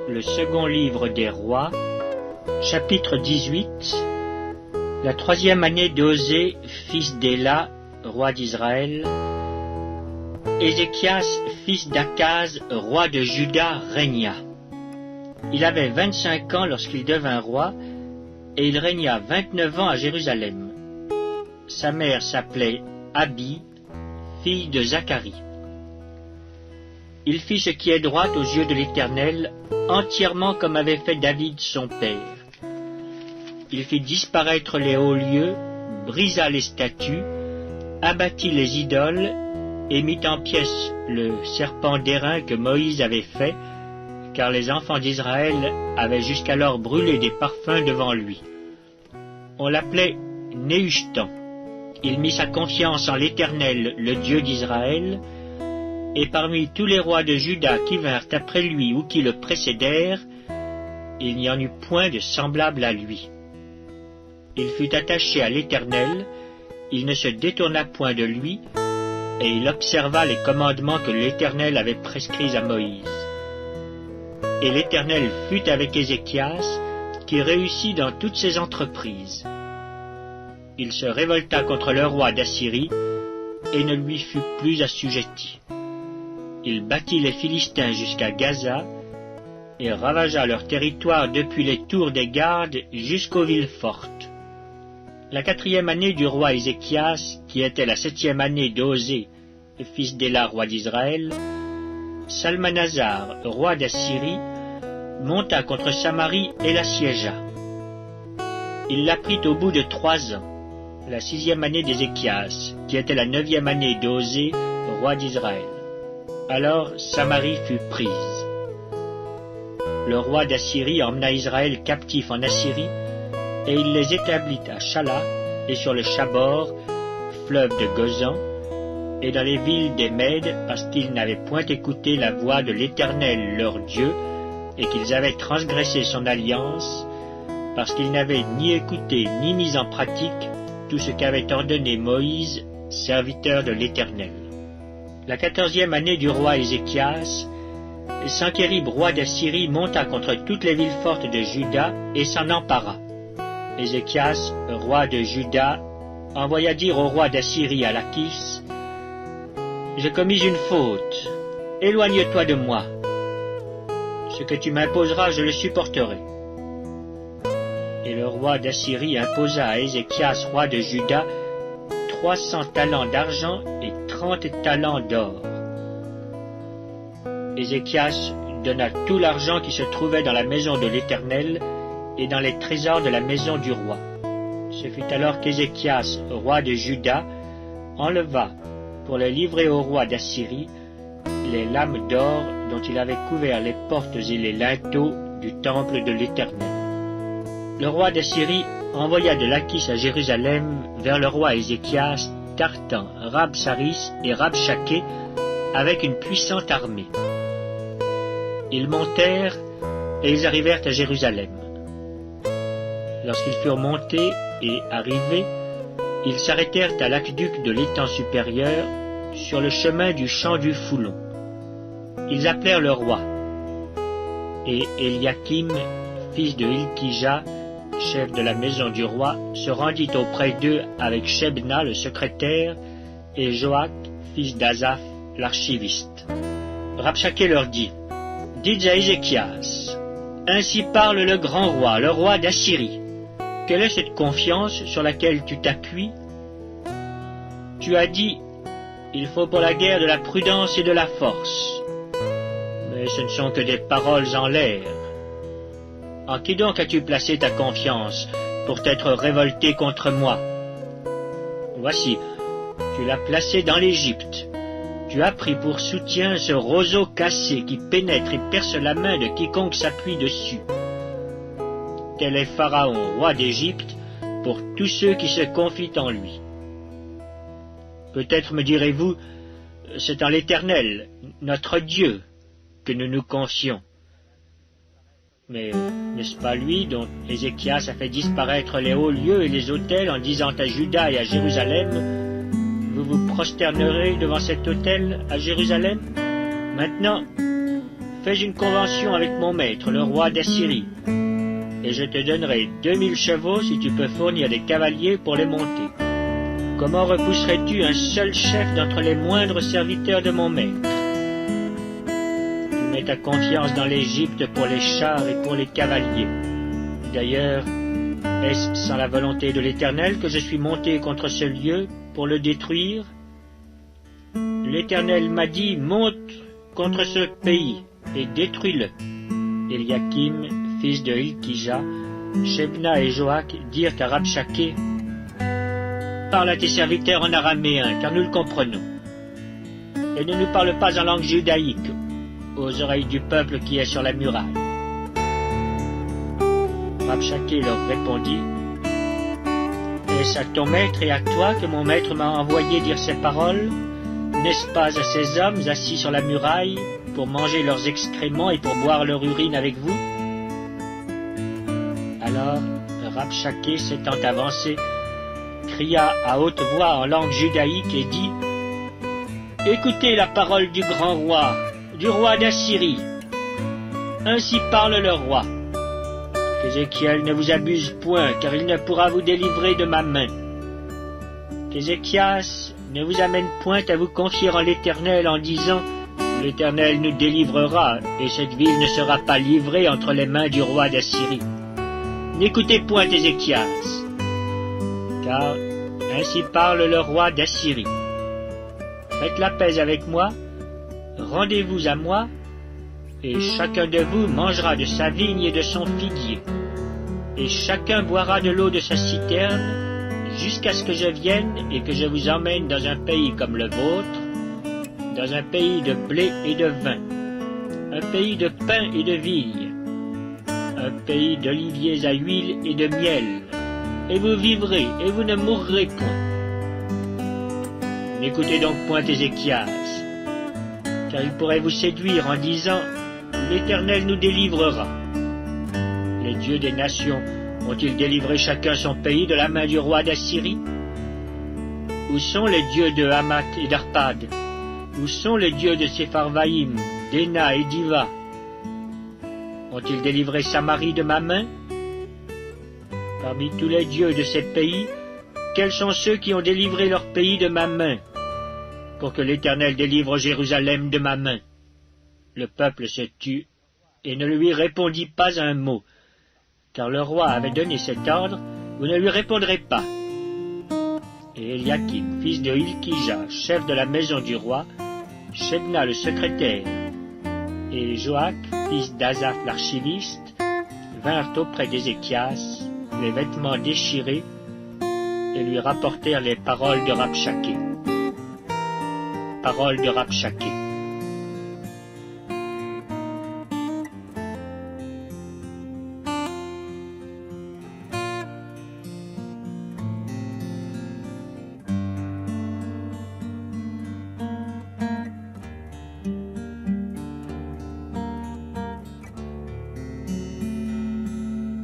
Le second livre des rois, chapitre 18. La troisième année d'Osée, fils d'Éla, roi d'Israël. Ézéchias, fils d'Akaz, roi de Juda, régna. Il avait 25 ans lorsqu'il devint roi, et il régna 29 ans à Jérusalem. Sa mère s'appelait Abi, fille de Zacharie. Il fit ce qui est droit aux yeux de l'Éternel, entièrement comme avait fait David son père. Il fit disparaître les hauts lieux, brisa les statues, abattit les idoles, et mit en pièces le serpent d'airain que Moïse avait fait, car les enfants d'Israël avaient jusqu'alors brûlé des parfums devant lui. On l'appelait Néhushtan. Il mit sa confiance en l'Éternel, le Dieu d'Israël, et parmi tous les rois de Juda qui vinrent après lui ou qui le précédèrent, il n'y en eut point de semblable à lui. Il fut attaché à l'Éternel, il ne se détourna point de lui, et il observa les commandements que l'Éternel avait prescrits à Moïse. Et l'Éternel fut avec Ézéchias, qui réussit dans toutes ses entreprises. Il se révolta contre le roi d'Assyrie, et ne lui fut plus assujetti. Il battit les Philistins jusqu'à Gaza, et ravagea leur territoire depuis les tours des gardes jusqu'aux villes fortes. La 4e année du roi Ézéchias, qui était la 7e année d'Osée, fils d'Éla, roi d'Israël, Salmanasar, roi d'Assyrie, monta contre Samarie et l'assiégea. Il la prit au bout de 3 ans, la 6e année d'Ézéchias, qui était la 9e année d'Osée, roi d'Israël. Alors Samarie fut prise. Le roi d'Assyrie emmena Israël captif en Assyrie, et il les établit à Chala et sur le Chabor, fleuve de Gozan, et dans les villes des Mèdes, parce qu'ils n'avaient point écouté la voix de l'Éternel leur Dieu, et qu'ils avaient transgressé son alliance, parce qu'ils n'avaient ni écouté ni mis en pratique tout ce qu'avait ordonné Moïse, serviteur de l'Éternel. La 14e année du roi Ézéchias, Sanchérib, roi d'Assyrie, monta contre toutes les villes fortes de Juda et s'en empara. Ézéchias, roi de Juda, envoya dire au roi d'Assyrie à Lachis, « J'ai commis une faute, éloigne-toi de moi. Ce que tu m'imposeras, je le supporterai. » Et le roi d'Assyrie imposa à Ézéchias, roi de Juda, 300 talents d'argent et 30 talents d'or. Ézéchias donna tout l'argent qui se trouvait dans la maison de l'Éternel et dans les trésors de la maison du roi. Ce fut alors qu'Ézéchias, roi de Juda, enleva, pour les livrer au roi d'Assyrie, les lames d'or dont il avait couvert les portes et les linteaux du temple de l'Éternel. Le roi d'Assyrie envoya de Lachis à Jérusalem vers le roi Ézéchias, Tartan, Rabsaris et Rabshaké avec une puissante armée. Ils montèrent et ils arrivèrent à Jérusalem. Lorsqu'ils furent montés et arrivés, ils s'arrêtèrent à l'aqueduc de l'étang supérieur, sur le chemin du champ du Foulon. Ils appelèrent le roi. Et Eliakim, fils de Hilkija, chef de la maison du roi, se rendit auprès d'eux avec Shebna, le secrétaire, et Joach, fils d'Azaph, l'archiviste. Rabshaké leur dit, « Dites à Ézéchias, ainsi parle le grand roi, le roi d'Assyrie. Quelle est cette confiance sur laquelle tu t'appuies? Tu as dit, il faut pour la guerre de la prudence et de la force. Mais ce ne sont que des paroles en l'air. En qui donc as-tu placé ta confiance pour t'être révolté contre moi? Voici, tu l'as placé dans l'Égypte. Tu as pris pour soutien ce roseau cassé qui pénètre et perce la main de quiconque s'appuie dessus. Tel est Pharaon, roi d'Égypte, pour tous ceux qui se confient en lui. Peut-être me direz-vous, c'est en l'Éternel, notre Dieu, que nous nous confions. Mais n'est-ce pas lui dont Ézéchias a fait disparaître les hauts lieux et les autels en disant à Juda et à Jérusalem, vous vous prosternerez devant cet autel à Jérusalem? Maintenant, fais une convention avec mon maître, le roi d'Assyrie, et je te donnerai 2000 chevaux si tu peux fournir des cavaliers pour les monter. Comment repousserais-tu un seul chef d'entre les moindres serviteurs de mon maître? Tu mets ta confiance dans l'Égypte pour les chars et pour les cavaliers. D'ailleurs, est-ce sans la volonté de l'Éternel que je suis monté contre ce lieu pour le détruire? L'Éternel m'a dit, monte contre ce pays et détruis-le. Éliakim, fils de Hilkija, Shebna et Joach dirent à Rabshakeh, parle à tes serviteurs en araméen, car nous le comprenons. Et ne nous parle pas en langue judaïque, aux oreilles du peuple qui est sur la muraille. Rabshakeh leur répondit, est-ce à ton maître et à toi que mon maître m'a envoyé dire ces paroles? N'est-ce pas à ces hommes assis sur la muraille pour manger leurs excréments et pour boire leur urine avec vous? Alors Rabshakeh s'étant avancé, cria à haute voix en langue judaïque et dit, écoutez la parole du grand roi, du roi d'Assyrie. Ainsi parle le roi. Qu'Ézéchiel ne vous abuse point, car il ne pourra vous délivrer de ma main. Qu'Ézéchias ne vous amène point à vous confier en l'Éternel en disant, l'Éternel nous délivrera, et cette ville ne sera pas livrée entre les mains du roi d'Assyrie. N'écoutez point Ézéchias, car ainsi parle le roi d'Assyrie. Faites la paix avec moi, rendez-vous à moi, et chacun de vous mangera de sa vigne et de son figuier, et chacun boira de l'eau de sa citerne, jusqu'à ce que je vienne et que je vous emmène dans un pays comme le vôtre, dans un pays de blé et de vin, un pays de pain et de vigne, un pays d'oliviers à huile et de miel, et vous vivrez et vous ne mourrez point. N'écoutez donc point Ézéchias, car il pourrait vous séduire en disant, l'Éternel nous délivrera. Les dieux des nations ont-ils délivré chacun son pays de la main du roi d'Assyrie? Où sont les dieux de Hamath et d'Arpad? Où sont les dieux de Sepharvaïm, d'Ena et d'Iva? Ont-ils délivré Samarie de ma main? Parmi tous les dieux de ces pays, quels sont ceux qui ont délivré leur pays de ma main, pour que l'Éternel délivre Jérusalem de ma main? Le peuple se tut et ne lui répondit pas un mot, car le roi avait donné cet ordre, vous ne lui répondrez pas. Et Éliakim, fils de Hilkija, chef de la maison du roi, Shebna le secrétaire, et Joach, fils d'Asaph l'archiviste, vinrent auprès d'Ézéchias, les vêtements déchirés, et lui rapportèrent les paroles de Rabshakeh. Paroles de Rabshakeh.